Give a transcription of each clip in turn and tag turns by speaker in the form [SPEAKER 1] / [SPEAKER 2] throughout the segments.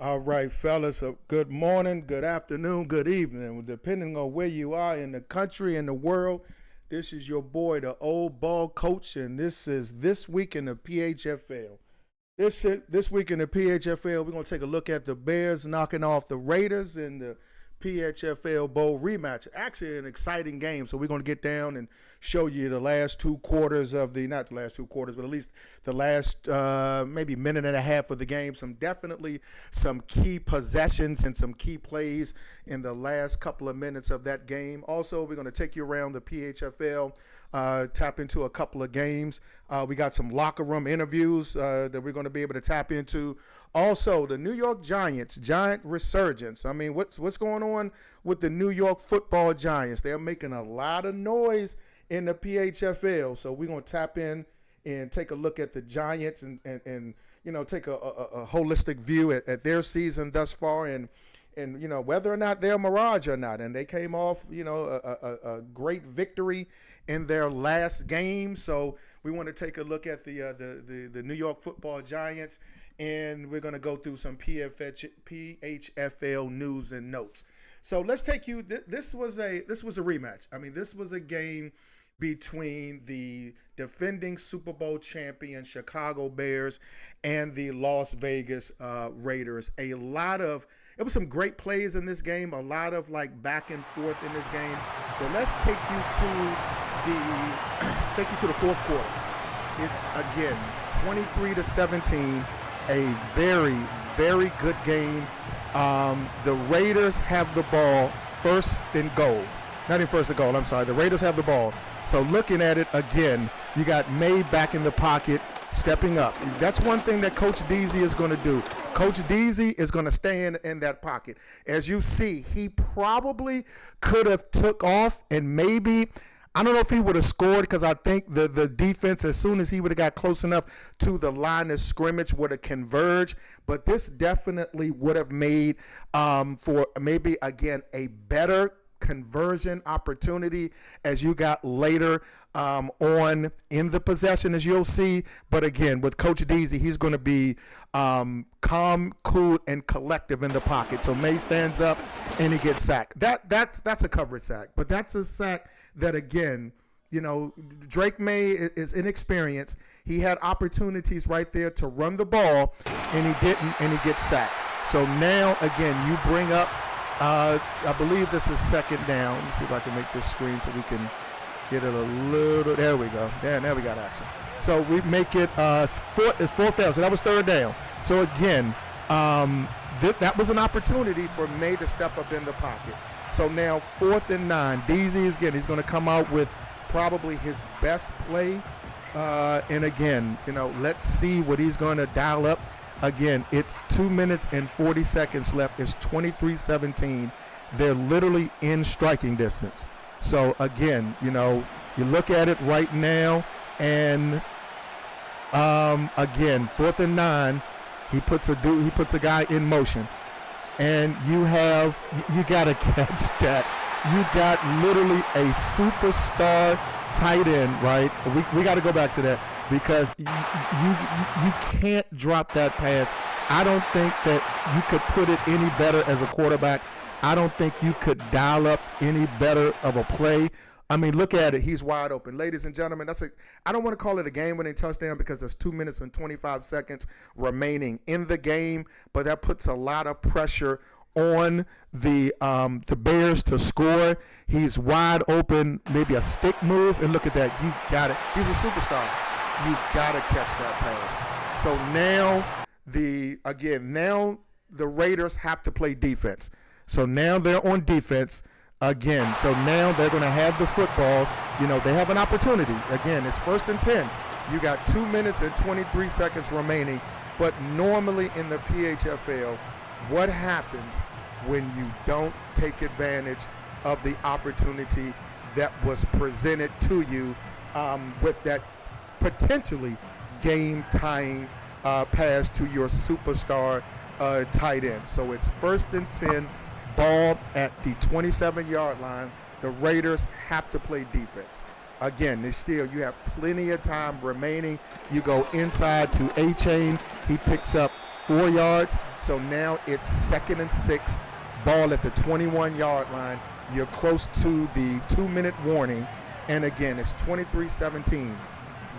[SPEAKER 1] All right, fellas. Good morning, good afternoon, good evening, depending on where you are in the country and the world. This is your boy, the old ball coach, and this is This Week in the PHFL. This week in the PHFL, we're gonna take a look at the Bears knocking off the Raiders in the PHFL Bowl rematch. Actually, an exciting game. So we're gonna get down and show you the last two quarters of the not the last two quarters, but at least the last maybe minute and a half of the game. Some key possessions and some key plays in the last couple of minutes of that game. Also, we're gonna take you around the PHFL. Tap into a couple of games. We got some locker room interviews that we're going to be able to tap into. Also, the New York Giants, giant resurgence. I mean, what's going on with the New York Football Giants? They're making a lot of noise in the PHFL. So we're going to tap in and take a look at the Giants and take a holistic view at their season thus far and whether or not they're a mirage or not. And they came off a great victory in their last game. So we want to take a look at the New York Football Giants, and we're going to go through some PHFL news and notes. So let's take you. This was a rematch. I mean, this was a game between the defending Super Bowl champion Chicago Bears and the Las Vegas Raiders. It was some great plays in this game, a lot of like back and forth in this game. So let's take you to the fourth quarter. It's again 23-17, a very, very good game. The Raiders have the ball first and goal. Not in first and goal, I'm sorry. The Raiders have the ball. So looking at it again, you got May back in the pocket, stepping up. That's one thing that Coach Deasy is going to do. Coach Deasy is going to stay in that pocket. As you see, he probably could have took off and maybe, I don't know if he would have scored because I think the defense, as soon as he would have got close enough to the line of scrimmage, would have converged. But this definitely would have made for maybe, again, a better conversion opportunity as you got later on in the possession, as you'll see. But again, with Coach Deasy, he's going to be calm, cool, and collective in the pocket. So May stands up and he gets sacked. That's a coverage sack, but that's a sack that, again, Drake May is inexperienced. He had opportunities right there to run the ball, and he didn't, and he gets sacked. So now, again, you bring up I believe this is second down. Let me see if I can make this screen so we can get it a little. There we go. There we got action. So we make it fourth down. So that was third down. So again, that was an opportunity for May to step up in the pocket. So now 4th and 9. Deasy is he's going to come out with probably his best play. And again, let's see what he's going to dial up. Again, it's 2 minutes and 40 seconds left. It's 23-17. They're literally in striking distance. So again, you look at it right now, and again, 4th and 9. He puts a guy in motion, and you got to catch that. You got literally a superstar tight end, right? We got to go back to that. Because you can't drop that pass. I don't think that you could put it any better as a quarterback. I don't think you could dial up any better of a play. I mean, look at it. He's wide open. Ladies and gentlemen, I don't want to call it a game-winning touchdown because there's 2 minutes and 25 seconds remaining in the game, but that puts a lot of pressure on the Bears to score. He's wide open, maybe a stick move, and look at that. You got it. He's a superstar. You got to catch that pass. So now the Raiders have to play defense. So now they're on defense again. So now they're going to have the football. They have an opportunity. Again, it's 1st and 10. You got 2 minutes and 23 seconds remaining. But normally in the PHFL, what happens when you don't take advantage of the opportunity that was presented to you with that potentially game-tying pass to your superstar tight end? So it's 1st and 10, ball at the 27-yard line. The Raiders have to play defense. Again, you have plenty of time remaining. You go inside to A-Chain. He picks up 4 yards. So now it's 2nd and 6, ball at the 21-yard line. You're close to the 2-minute warning. And again, it's 23-17.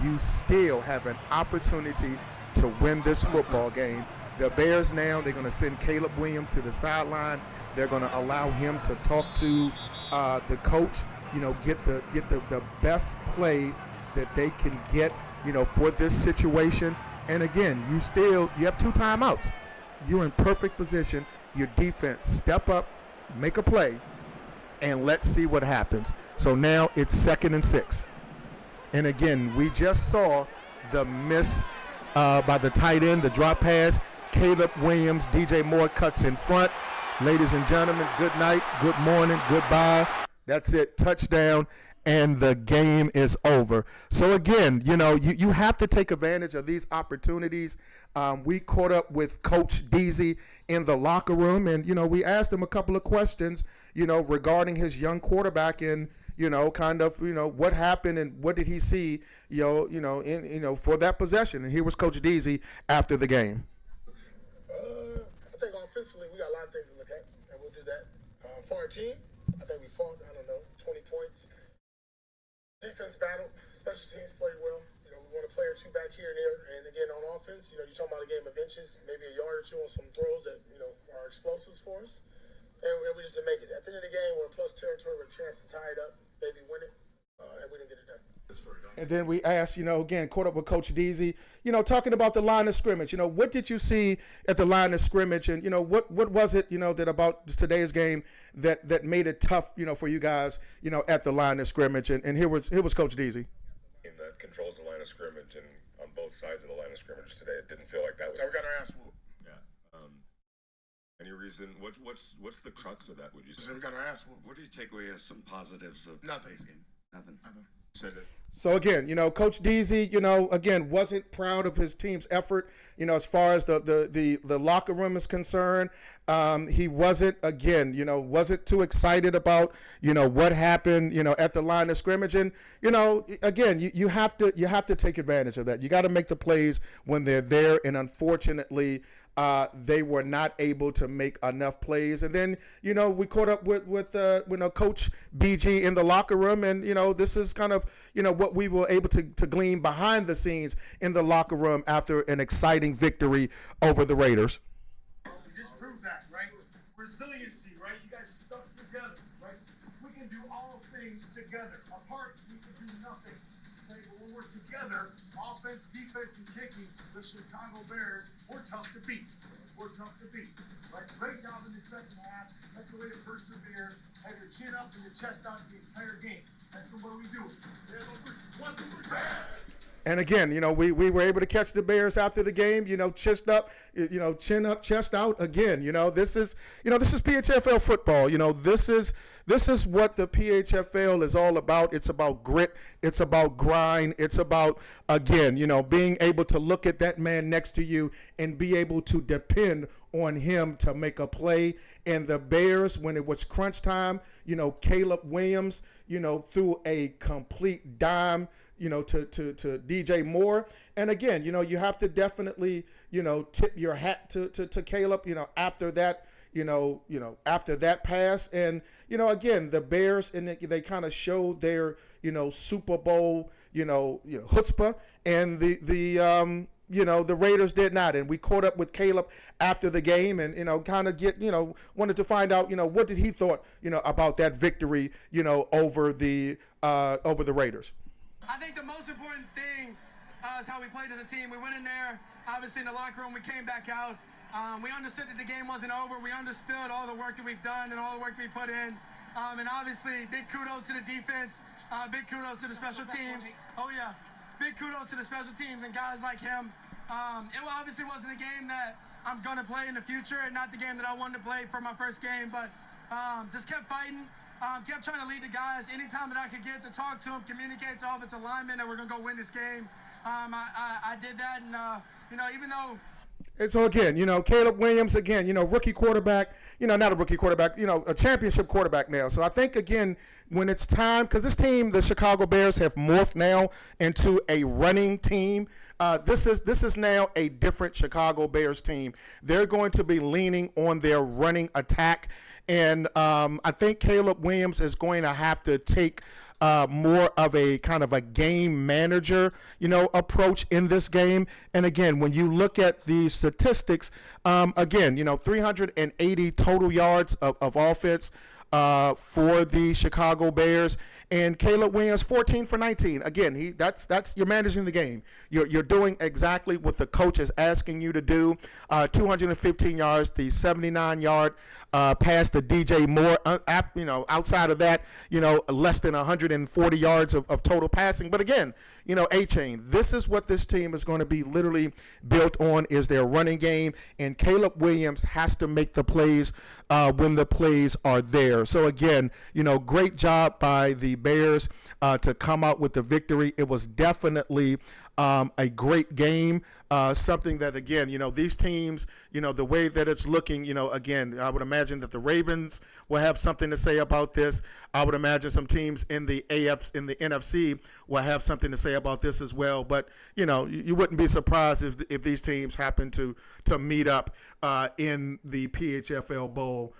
[SPEAKER 1] You still have an opportunity to win this football game. The Bears now, they're going to send Caleb Williams to the sideline. They're going to allow him to talk to the coach, get the best play that they can get, for this situation. And again, you have 2 timeouts. You're in perfect position. Your defense, step up, make a play, and let's see what happens. So now it's 2nd and 6. And again, we just saw the miss by the tight end, the drop pass. Caleb Williams, DJ Moore cuts in front. Ladies and gentlemen, good night, good morning, goodbye. That's it, touchdown, and the game is over. So again, you have to take advantage of these opportunities. We caught up with Coach Deasy in the locker room, and, we asked him a couple of questions, regarding his young quarterback and, what happened and what did he see, for that possession. And here was Coach Deasy after the game.
[SPEAKER 2] I think offensively we got a lot of things to look at, and we'll do that. For our team, I think we fought, 20 points. Defense battled, special teams played well. We want a player or 2 back here and there. And again, on offense, you're talking about a game of inches, maybe a yard or 2 on some throws that, are explosives for us. And we just didn't make it. At the end of the game, we're in plus territory with a chance to tie it up, maybe win it, and we didn't get it done.
[SPEAKER 1] And then we asked, again, caught up with Coach Deasy, talking about the line of scrimmage. What did you see at the line of scrimmage? And, what was it, that about today's game that made it tough, for you guys, at the line of scrimmage? And here was Coach Deasy.
[SPEAKER 3] That controls the line of scrimmage, and on both sides of the line of scrimmage today, it didn't feel like that was.
[SPEAKER 2] We got our ass whooped.
[SPEAKER 3] Yeah. Any reason? What's the crux of that? Would you say?
[SPEAKER 2] We got our ass whooped.
[SPEAKER 4] What do you take away as some positives of
[SPEAKER 2] Nothing.
[SPEAKER 4] today's game? Nothing.
[SPEAKER 3] Said it.
[SPEAKER 1] So again, Coach Deasy, again, wasn't proud of his team's effort, as far as the locker room is concerned. He wasn't, again, wasn't too excited about, what happened, at the line of scrimmage. And, again, you have to take advantage of that. You got to make the plays when they're there. And unfortunately, they were not able to make enough plays. And then, we caught up with Coach BG in the locker room. And, this is kind of, what we were able to glean behind the scenes in the locker room after an exciting victory over the Raiders.
[SPEAKER 2] We just proved that, right? Resiliency, right? You guys stuck together, right? We can do all things together. Apart, we can do nothing. Okay? But when we're together, offense, defense, and kicking, the Chicago Bears, we're tough to beat. We're tough to beat. Right? Great job in the second half. That's the way to persevere. Have your chin up and your chest out the entire game. That's the way we do it. One, two, three,
[SPEAKER 1] And again, we were able to catch the Bears after the game, chest up, chin up, chest out. Again, this is PHFL football. This is what the PHFL is all about. It's about grit. It's about grind. It's about, again, being able to look at that man next to you and be able to depend on him to make a play. And the Bears, when it was crunch time, Caleb Williams, threw a complete dime, to DJ Moore. And again, you have to definitely, tip your hat to Caleb, after that, after that pass. And, again, the Bears, and they kind of showed their, Super Bowl, chutzpah, and the Raiders did not. And we caught up with Caleb after the game and, kind of wanted to find out, what did he thought, about that victory, over the Raiders.
[SPEAKER 5] I think the most important thing is how we played as a team. We went in there, obviously in the locker room, we came back out. We understood that the game wasn't over. We understood all the work that we've done and all the work that we put in. And obviously, big kudos to the defense. Big kudos to the special teams. Oh, yeah. Big kudos to the special teams and guys like him. It obviously wasn't a game that I'm going to play in the future and not the game that I wanted to play for my first game. But just kept fighting. Kept trying to lead the guys anytime that I could get to talk to them, communicate to offensive linemen that we're going to go win this game. I did that. And, even though
[SPEAKER 1] And so again, Caleb Williams, again, rookie quarterback, not a rookie quarterback, a championship quarterback now. So I think, again, when it's time, because this team, the Chicago Bears, have morphed now into a running team. This is now a different Chicago Bears team. They're going to be leaning on their running attack. And I think Caleb Williams is going to have to take more of a kind of a game manager, approach in this game. And again, when you look at the statistics, 380 total yards of offense for the Chicago Bears, and Caleb Williams 14 for 19. Again, that's you're managing the game. You're doing exactly what the coach is asking you to do. 215 yards, the 79-yard pass to DJ Moore. Outside of that, less than 140 yards of total passing. But again, A-Chain, this is what this team is going to be literally built on, is their running game, and Caleb Williams has to make the plays when the plays are there. So again, great job by the Bears to come out with the victory. It was definitely a great game. Something that, again, these teams, the way that it's looking, again, I would imagine that the Ravens will have something to say about this. I would imagine some teams in the NFC will have something to say about this as well. But, you wouldn't be surprised if these teams happen to meet up in the PHFL Bowl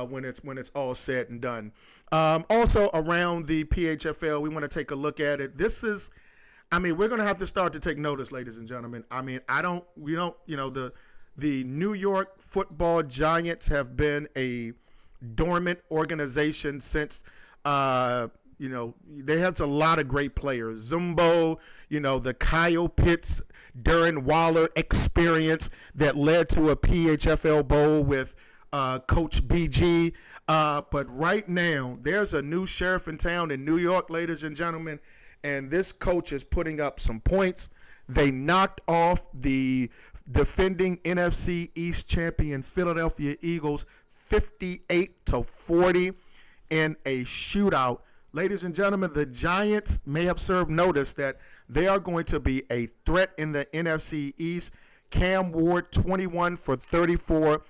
[SPEAKER 1] when it's all said and done. Also around the PHFL, we want to take a look at it. We're going to have to start to take notice, ladies and gentlemen. The New York Football Giants have been a dormant organization since, they had a lot of great players. Zumbo, the Kyle Pitts, Darren Waller experience that led to a PHFL Bowl with Coach BG. But right now, there's a new sheriff in town in New York, ladies and gentlemen, and this coach is putting up some points. They knocked off the defending NFC East champion Philadelphia Eagles 58-40 in a shootout. Ladies and gentlemen, the Giants may have served notice that they are going to be a threat in the NFC East. Cam Ward, 21 for 34,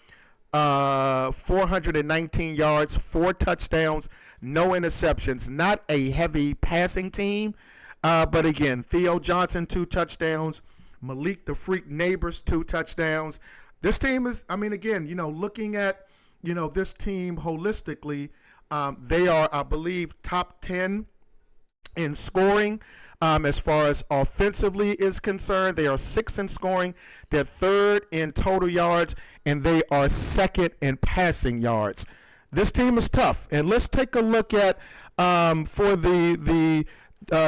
[SPEAKER 1] 419 yards, 4 touchdowns, no interceptions. Not a heavy passing team, but again, Theo Johnson, 2 touchdowns. Malik the Freak Neighbors, 2 touchdowns. This team is, looking at, this team holistically, they are, I believe, top 10 in scoring. As far as offensively is concerned, they are 6th in scoring. They're 3rd in total yards, and they are 2nd in passing yards. This team is tough, and let's take a look at for the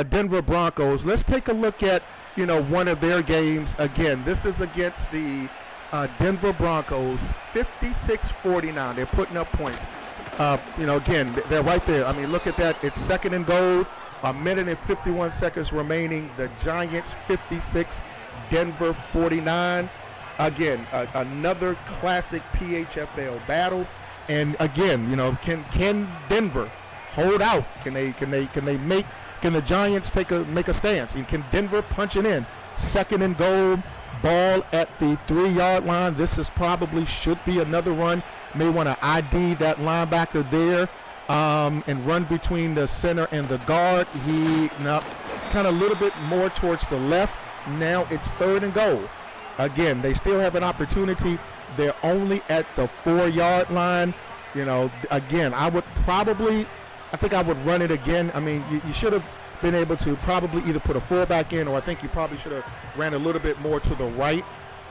[SPEAKER 1] Denver Broncos. Let's take a look at one of their games. Again, this is against the Denver Broncos, 56-49. They're putting up points. Again, they're right there. Look at that. It's 2nd and goal. 1 minute and 51 seconds remaining. The Giants 56, Denver 49. Again, another classic PHFL battle. And again, can Denver hold out? Can the Giants make a stance? And can Denver punch it in? 2nd and goal, ball at the 3-yard line. This should be another run. May want to ID that linebacker there. And run between the center and the guard. Kind of a little bit more towards the left. Now it's 3rd and goal. Again, they still have an opportunity. They're only at the 4-yard line. Again, I think I would run it again. You should have been able to probably either put a fullback in, or I think you probably should have ran a little bit more to the right.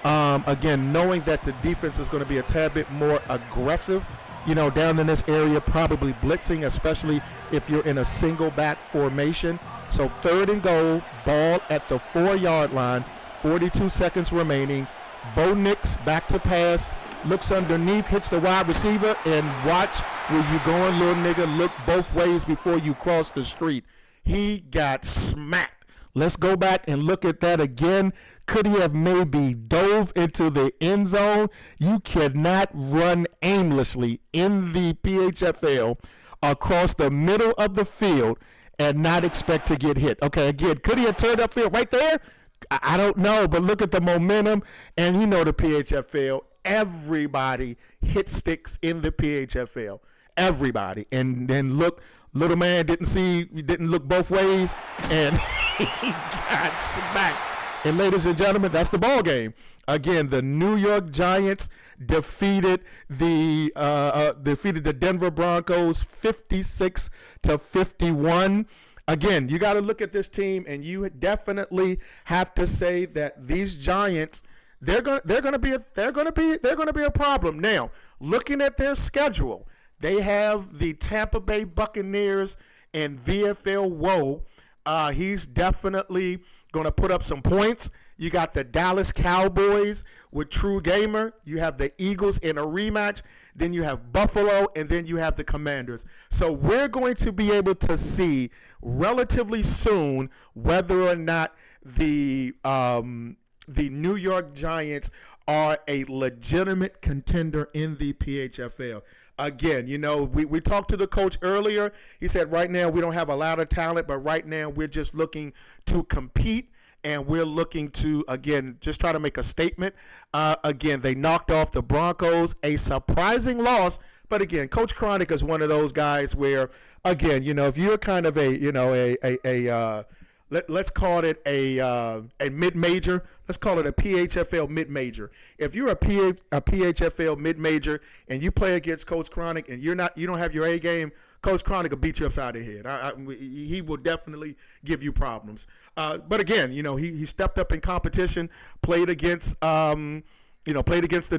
[SPEAKER 1] Again, knowing that the defense is going to be a tad bit more aggressive, down in this area, probably blitzing, especially if you're in a single back formation. So 3rd and goal, ball at the 4-yard line, 42 seconds remaining. Bo Nix back to pass, looks underneath, hits the wide receiver, and watch where you going, little nigga. Look both ways before you cross the street. He got smacked. Let's go back and look at that again. Could he have maybe dove into the end zone? You cannot run aimlessly in the PHFL across the middle of the field and not expect to get hit. Okay, again, could he have turned upfield right there? I don't know, but look at the momentum, and you know the PHFL. Everybody hit sticks in the PHFL. Everybody, and then look, little man didn't look both ways, and he got smacked. And ladies and gentlemen, that's the ball game. Again, the New York Giants defeated the Denver Broncos 56-51. Again, you got to look at this team, and you definitely have to say that these Giants, they're going to be a problem. Now, looking at their schedule, they have the Tampa Bay Buccaneers and VFL Woe. He's definitely going to put up some points. You got the Dallas Cowboys with True Gamer. You have the Eagles in a rematch. Then you have Buffalo, and then you have the Commanders. So we're going to be able to see relatively soon whether or not the New York Giants are a legitimate contender in the PHFL. Again, you know, we talked to the coach earlier. He said right now we don't have a lot of talent, but right now we're just looking to compete, and we're looking to, again, just try to make a statement. Again, they knocked off the Broncos, a surprising loss. But again, Coach Cronic is one of those guys where, again, you know, if you're kind of let's call it a mid-major. Let's call it a PHFL mid-major. If you're a PHFL mid-major and you play against Coach Cronic and you don't have your A game, Coach Cronic will beat you upside the head. He will definitely give you problems. But again, you know, he stepped up in competition, played against the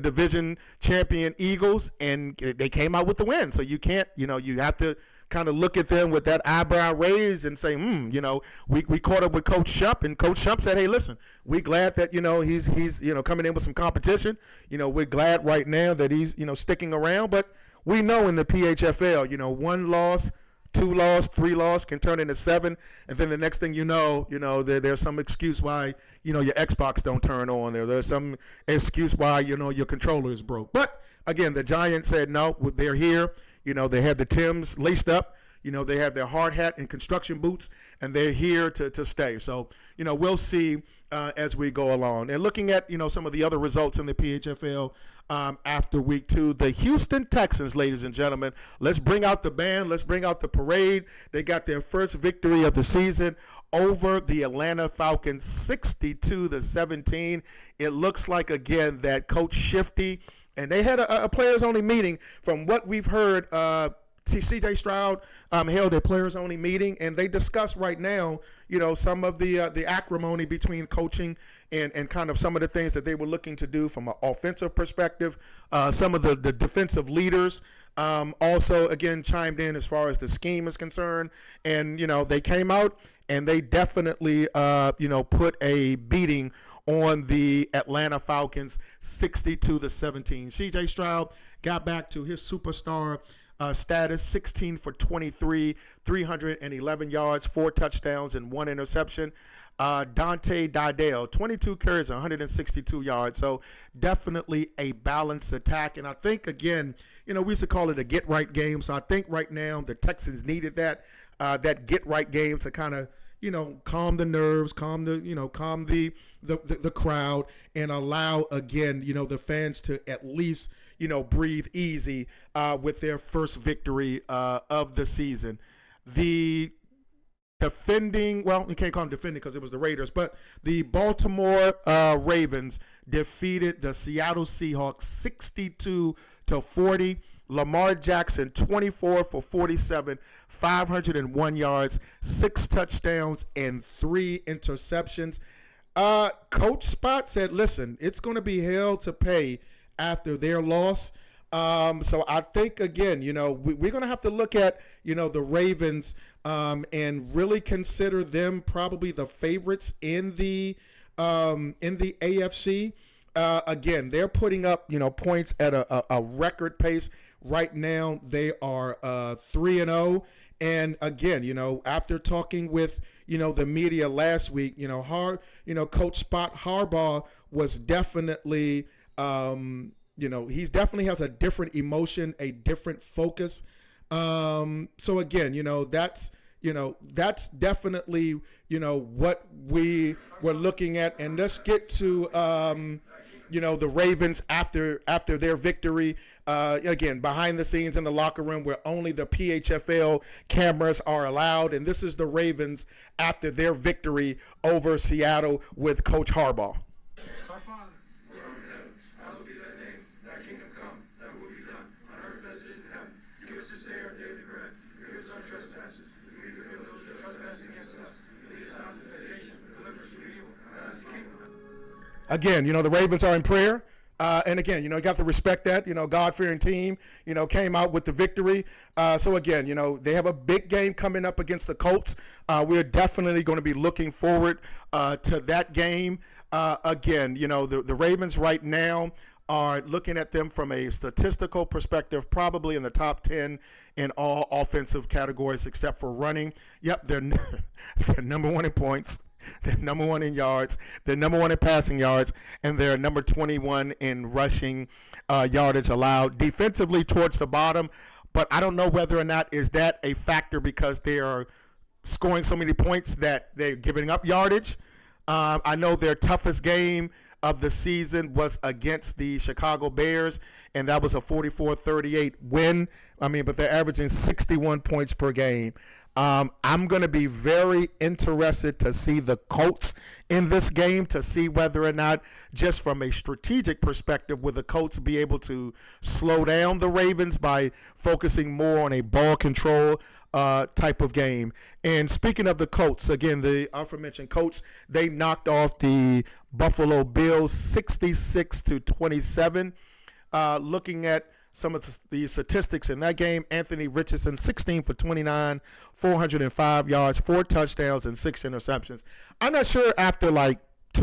[SPEAKER 1] division champion Eagles, and they came out with the win. So you can't, you know, you have to kind of look at them with that eyebrow raised and say, you know, we caught up with Coach Shump, and Coach Shump said, hey, listen, we're glad that, you know, he's you know, coming in with some competition. You know, we're glad right now that he's, you know, sticking around. But we know in the PHFL, you know, 1 loss, 2 loss, 3 loss can turn into 7, and then the next thing you know, there's some excuse why, you know, your Xbox don't turn on. There's some excuse why, you know, your controller is broke. But again, the Giants said no, they're here. You know, they have the Timbs laced up. You know, they have their hard hat and construction boots, and they're here to stay. So, you know, we'll see as we go along. And looking at, you know, some of the other results in the PHFL after week 2, the Houston Texans, ladies and gentlemen, let's bring out the band. Let's bring out the parade. They got their first victory of the season over the Atlanta Falcons, 62-17. It looks like, again, that Coach Shifty, and they had a players-only meeting. From what we've heard, C.J. Stroud held a players-only meeting, and they discussed right now, you know, some of the acrimony between coaching and kind of some of the things that they were looking to do from an offensive perspective. Some of the defensive leaders also, again, chimed in as far as the scheme is concerned. And, you know, they came out and they definitely, you know, put a beating on the Atlanta Falcons, 62-17. C.J. Stroud got back to his superstar status, 16 for 23, 311 yards, 4 touchdowns, and 1 interception. Dante Didale, 22 carries, 162 yards. So definitely a balanced attack. And I think, again, you know, we used to call it a get-right game. So I think right now the Texans needed that get-right game to kind of, you know, calm the nerves, calm the crowd, and allow, again, you know, the fans to at least, you know, breathe easy with their first victory of the season. The defending, well, you can't call them defending because it was the Raiders, but the Baltimore Ravens defeated the Seattle Seahawks 62-40. Lamar Jackson, 24 for 47, 501 yards, 6 touchdowns, and 3 interceptions. Coach Spot said, listen, it's going to be hell to pay after their loss. So I think, again, you know, we're going to have to look at, you know, the Ravens and really consider them probably the favorites in the AFC. Again, they're putting up, you know, points at a record pace. Right now, they are 3-0. And again, you know, after talking with, you know, the media last week, you know, Coach Spot Harbaugh was definitely, you know, he's definitely has a different emotion, a different focus. So again, you know, that's that's definitely, what we were looking at. And let's get to, the Ravens after their victory. Again, behind the scenes in the locker room where only the PHFL cameras are allowed. And this is the Ravens after their victory over Seattle with Coach Harbaugh.
[SPEAKER 2] Our Father, who art in heaven, hallowed be thy name. Thy kingdom come, thy will be done, on earth as it is in heaven. Give us this day our daily bread. Forgive us our trespasses, as we forgive those who trespass against us. Lead us not into temptation, but deliver us from evil. Thine is the kingdom.
[SPEAKER 1] Again, the Ravens are in prayer. And again, you got to respect that. God-fearing team, came out with the victory. So again, they have a big game coming up against the Colts. We're definitely going to be looking forward to that game. Again, the Ravens right now are looking at them from a statistical perspective, probably in the top 10 in all offensive categories except for running. Yep, they're number one in points. They're number one in yards. They're number one in passing yards, and they're number 21 in rushing yardage allowed. Defensively towards the bottom, but I don't know whether or not is that a factor because they are scoring so many points that they're giving up yardage. I know their toughest game of the season was against the Chicago Bears, and that was a 44-38 win. But they're averaging 61 points per game. I'm going to be very interested to see the Colts in this game to see whether or not, just from a strategic perspective, will the Colts be able to slow down the Ravens by focusing more on a ball control type of game. And speaking of the Colts, again, the aforementioned Colts, they knocked off the Buffalo Bills 66-27. Looking at some of the statistics in that game, Anthony Richardson, 16 for 29, 405 yards, 4 touchdowns, and 6 interceptions. I'm not sure after 2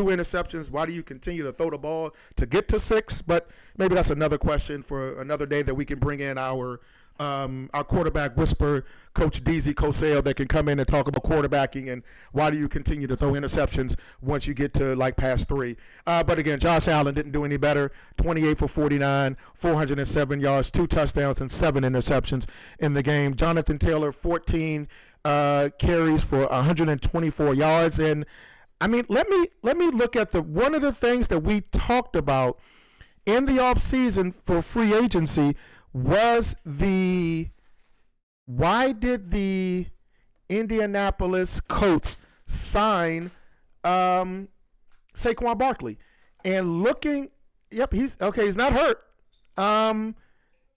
[SPEAKER 1] interceptions, why do you continue to throw the ball to get to 6? But maybe that's another question for another day that we can bring in our quarterback whisperer, Coach DZ Cosell, that can come in and talk about quarterbacking and why do you continue to throw interceptions once you get to past 3. But again, Josh Allen didn't do any better. 28 for 49, 407 yards, 2 touchdowns, and 7 interceptions in the game. Jonathan Taylor, 14 carries for 124 yards. And let me look at one of the things that we talked about in the offseason for free agency was why did the Indianapolis Colts sign Saquon Barkley? And looking, he's not hurt.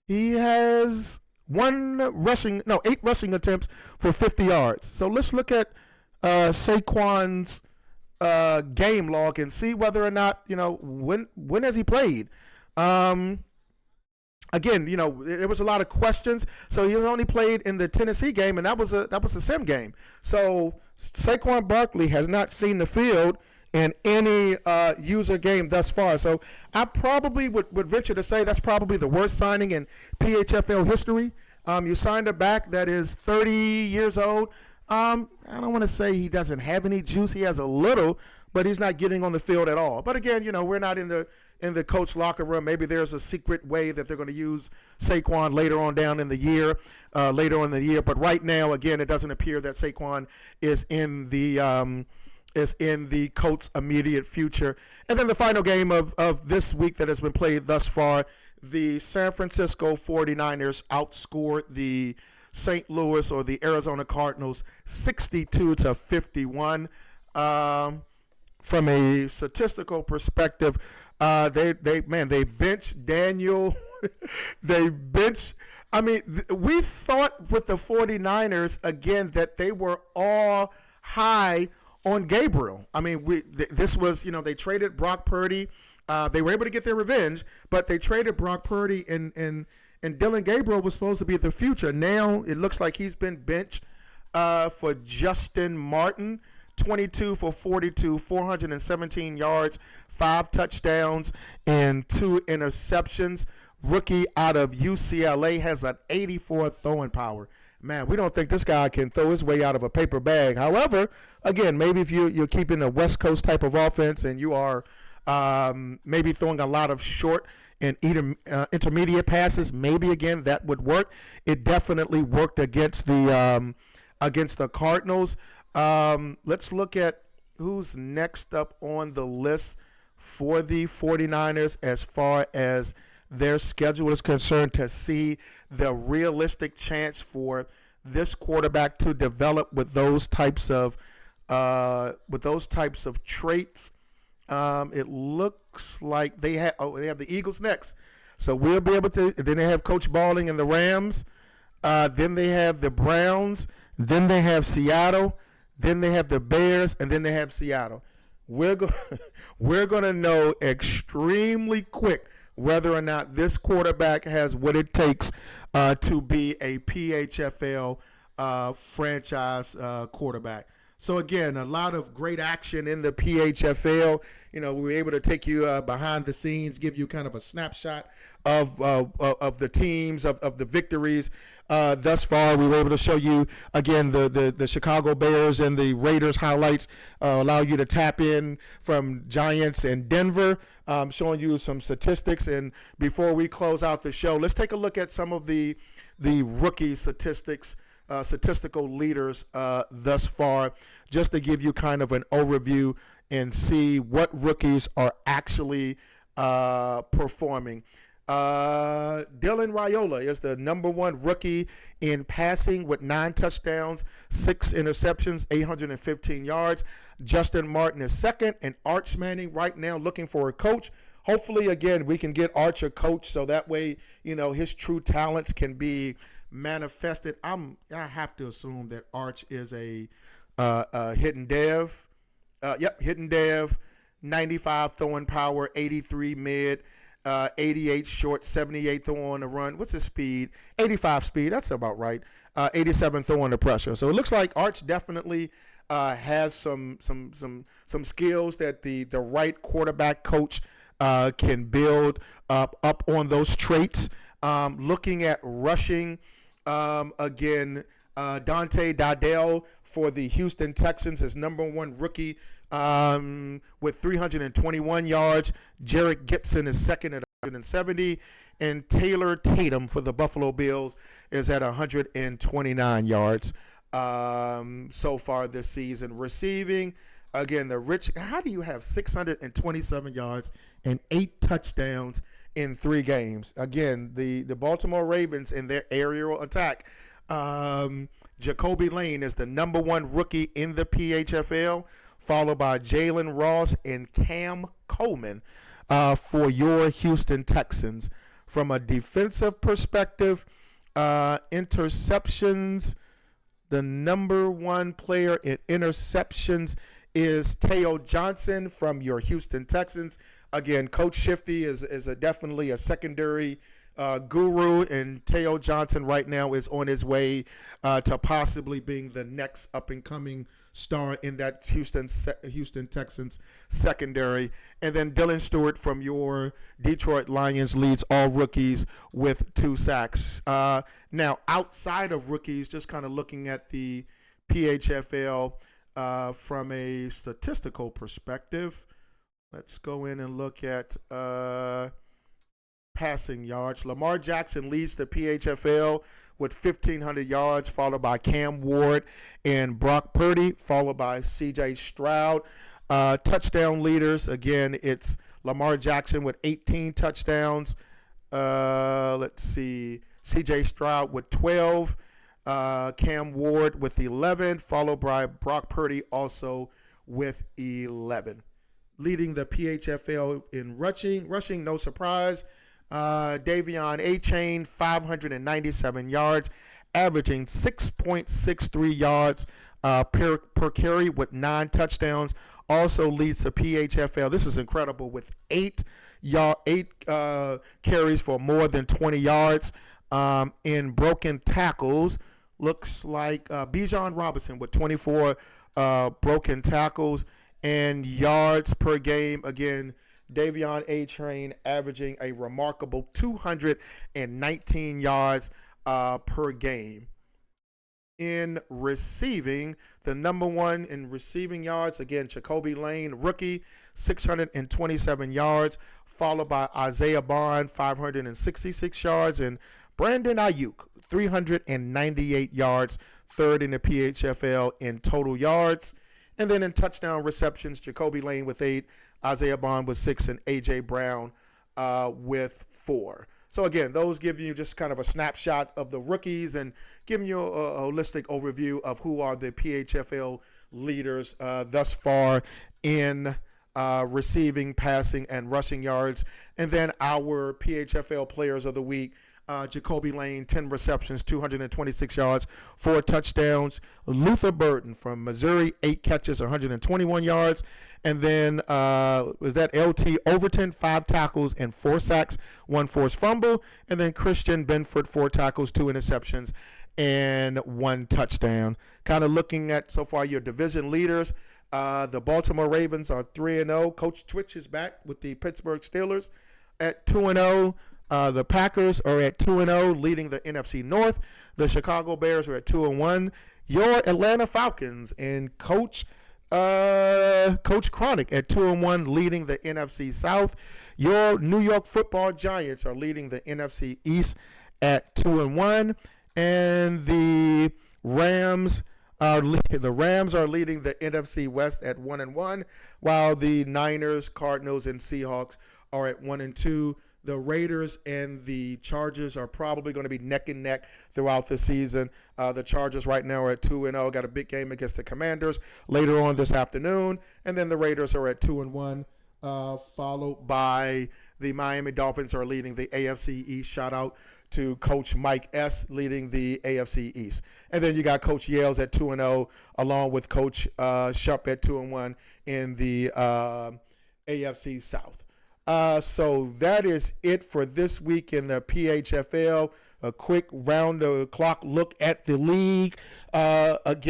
[SPEAKER 1] He has 8 rushing attempts for 50 yards. So let's look at Saquon's game log and see whether or not, when has he played? Again, there was a lot of questions. So he only played in the Tennessee game, and that was a sim game. So Saquon Barkley has not seen the field in any user game thus far. So I probably would venture to say that's probably the worst signing in PHFL history. You signed a back that is 30 years old. I don't want to say he doesn't have any juice. He has a little, but he's not getting on the field at all. But again, we're not in the coach locker room. Maybe there's a secret way that they're going to use Saquon later on in the year. But right now, again, it doesn't appear that Saquon is in the Colts' immediate future. And then the final game of this week that has been played thus far, the San Francisco 49ers outscored the St. Louis or the Arizona Cardinals 62-51. From a statistical perspective, they benched Daniel. We thought with the 49ers again that they were all high on Gabriel. This was, they traded Brock Purdy. They were able to get their revenge, but they traded Brock Purdy and Dylan Gabriel was supposed to be the future. Now it looks like he's been benched for Justin Martin. 22 for 42, 417 yards, 5 touchdowns, and 2 interceptions. Rookie out of UCLA has an 84 throwing power. Man, we don't think this guy can throw his way out of a paper bag. However, again, maybe if you're keeping a West Coast type of offense and you are maybe throwing a lot of short and intermediate passes, maybe, again, that would work. It definitely worked against the against the Cardinals. Let's look at who's next up on the list for the 49ers as far as their schedule is concerned, to see the realistic chance for this quarterback to develop with those types of traits. It looks like they have the Eagles next, so we'll be able to. Then they have Coach Balling and the Rams. Then they have the Browns. Then they have Seattle. Then they have the Bears, and then they have Seattle. We're going to know extremely quick whether or not this quarterback has what it takes to be a PHFL franchise quarterback. So, again, a lot of great action in the PHFL. We were able to take you behind the scenes, give you kind of a snapshot of the teams, of the victories thus far. We were able to show you, again, the Chicago Bears and the Raiders highlights, allow you to tap in from Giants and Denver, showing you some statistics. And before we close out the show, let's take a look at some of the rookie statistics, statistical leaders thus far, just to give you kind of an overview and see what rookies are actually performing. Dylan Raiola is the number one rookie in passing with 9 touchdowns, 6 interceptions, 815 yards. Justin Martin is second, and Arch Manning right now looking for a coach. Hopefully, again, we can get Arch a coach so that way, his true talents can be manifested. I have to assume that Arch is a hidden dev. Hidden dev, 95 throwing power, 83 mid, 88 short, 78 throw on the run. What's his speed? 85 speed. That's about right. 87 throw under pressure. So it looks like Arch definitely has some skills that the right quarterback coach can build up on those traits. Looking at rushing, again, Dante Dardell for the Houston Texans is number one rookie with 321 yards. Jarek Gibson is second at 170. And Taylor Tatum for the Buffalo Bills is at 129 yards so far this season. Receiving, again, how do you have 627 yards and 8 touchdowns in 3 games? Again, the Baltimore Ravens in their aerial attack. Jacoby Lane is the number one rookie in the PHFL, followed by Jalen Ross and Cam Coleman for your Houston Texans. From a defensive perspective, interceptions, the number one player in interceptions is Teo Johnson from your Houston Texans. Again, Coach Shifty is definitely a secondary guru, and Teo Johnson right now is on his way to possibly being the next up-and-coming star in that Houston Texans secondary. And then Dylan Stewart from your Detroit Lions leads all rookies with 2 sacks. Now, outside of rookies, just kind of looking at the PHFL from a statistical perspective, let's go in and look at passing yards. Lamar Jackson leads the PHFL with 1,500 yards, followed by Cam Ward and Brock Purdy, followed by C.J. Stroud. Touchdown leaders, again, it's Lamar Jackson with 18 touchdowns. Let's see, C.J. Stroud with 12. Cam Ward with 11, followed by Brock Purdy also with 11. Leading the PHFL in rushing, no surprise. Davion Achane, 597 yards, averaging 6.63 yards per carry with 9 touchdowns. Also leads the PHFL. This is incredible, with 8 carries for more than 20 yards. In broken tackles, looks like Bijan Robinson with 24 broken tackles. And yards per game, again, Davion Achane averaging a remarkable 219 yards per game. In receiving, the number one in receiving yards, again, Jacoby Lane, rookie, 627 yards, followed by Isaiah Bond, 566 yards, and Brandon Ayuk, 398 yards, third in the PHFL in total yards. And then in touchdown receptions, Jacoby Lane with 8, Isaiah Bond with 6, and A.J. Brown with 4. So, again, those give you just kind of a snapshot of the rookies and giving you a holistic overview of who are the PHFL leaders thus far in receiving, passing, and rushing yards. And then our PHFL players of the week, Jacoby Lane, 10 receptions, 226 yards, 4 touchdowns. Luther Burden from Missouri, 8 catches, 121 yards. And then was that LT Overton, 5 tackles and 4 sacks, 1 forced fumble. And then Christian Benford, 4 tackles, 2 interceptions, and 1 touchdown. Kind of looking at so far your division leaders. The Baltimore Ravens are 3-0. Coach Twitch is back with the Pittsburgh Steelers at 2-0. The Packers are at 2-0, leading the NFC North. The Chicago Bears are at 2-1. Your Atlanta Falcons and Coach Chronic at 2-1, leading the NFC South. Your New York Football Giants are leading the NFC East at 2-1, and the Rams are leading the NFC West at 1-1, while the Niners, Cardinals, and Seahawks are at 1-2. The Raiders and the Chargers are probably going to be neck and neck throughout the season. The Chargers right now are at 2-0. Got a big game against the Commanders later on this afternoon. And then the Raiders are at 2-1, followed by the Miami Dolphins are leading the AFC East. Shout out to Coach Mike S. leading the AFC East. And then you got Coach Yales at 2-0, along with Coach Shupp at 2-1 in the AFC South. So that is it for this week in the PHFL. A quick round-the-clock look at the league. Again,